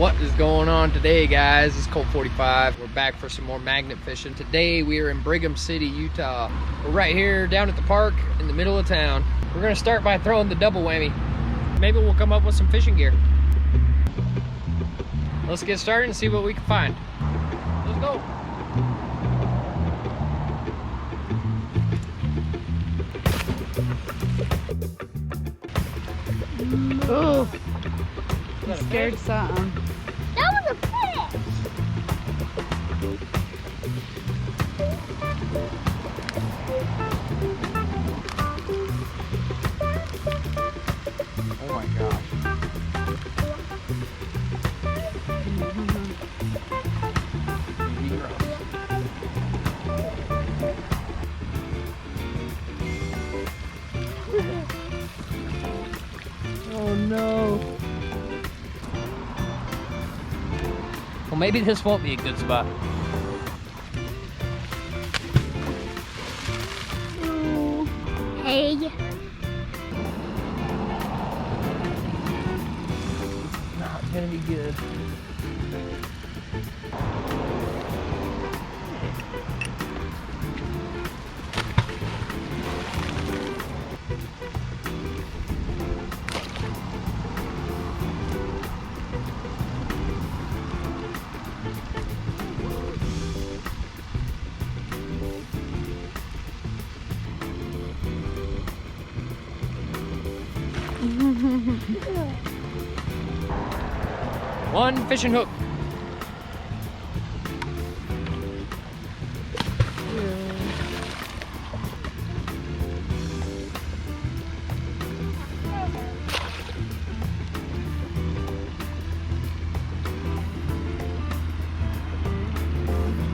What is going on today, guys? It's Colt 45. We're back for some more magnet fishing. Today we are in Brigham City, Utah. We're right here down at the park in the middle of town. We're gonna start by throwing the double whammy. Maybe we'll come up with some fishing gear. Let's get started and see what we can find. Let's go. Oh, I'm scared something. That was a fish! Oh my gosh. Oh no. Well, maybe this won't be a good spot. Ooh. Hey. Not gonna be good. One fishing hook.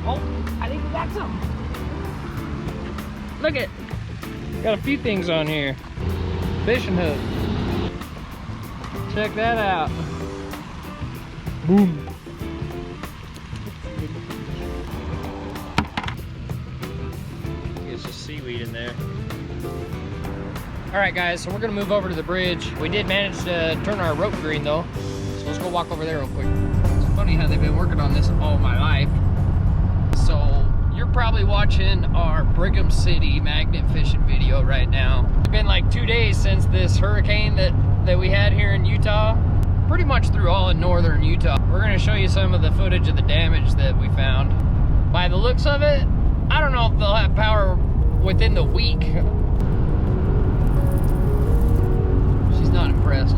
Oh, I think we got some. Look it. Got a few things on here. Fishing hook. Check that out. Boom. It's just seaweed in there. All right, guys, so we're gonna move over to the bridge. We did manage to turn our rope green though, so let's go walk over there real quick. It's funny how they've been working on this all my life. So you're probably watching our Brigham City magnet fishing video right now. It's been like 2 days since this hurricane that we had here in Utah. Pretty much through all in northern Utah. We're gonna show you some of the footage of the damage that we found. By the looks of it, I don't know if they'll have power within the week. She's not impressed.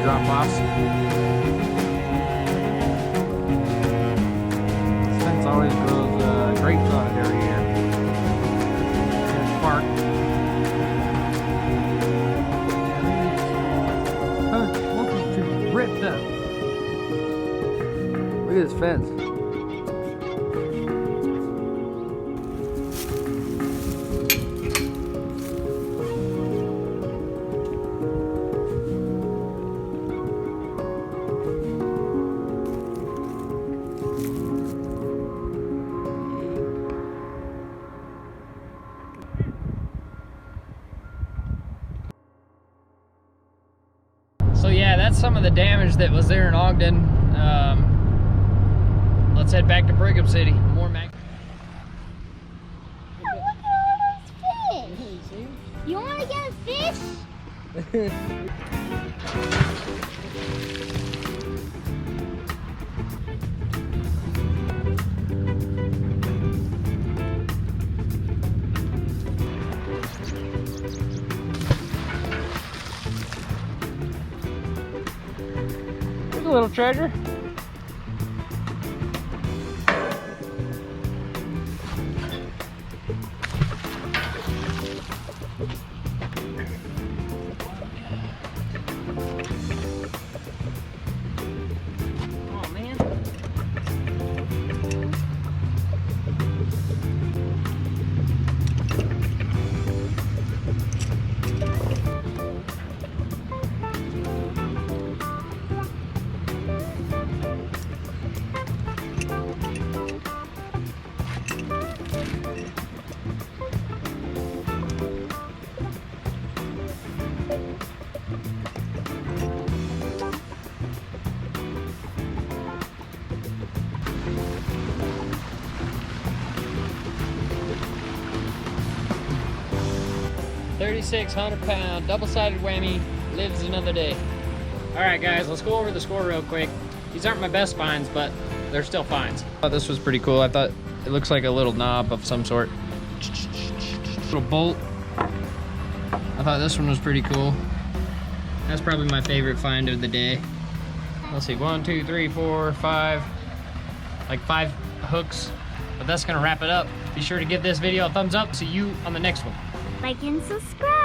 drop-offs. This fence always grows grapes on it every year. There's the park. Most of the trees ripped up. Look at this fence. So yeah, that's some of the damage that was there in Ogden. Let's head back to Brigham City. More Mac. Oh, look at all those fish. You want to get a fish? There's a little treasure. Oh man. £3,600 double-sided whammy, lives another day. All right, guys, let's go over the score real quick. These aren't my best finds, but they're still finds. I thought this was pretty cool. I thought it looks like a little knob of some sort. Little bolt. I thought this one was pretty cool. That's probably my favorite find of the day. Let's see, 1, 2, 3, 4, 5, like 5 hooks. But that's gonna wrap it up. Be sure to give this video a thumbs up. See you on the next one. Like and subscribe.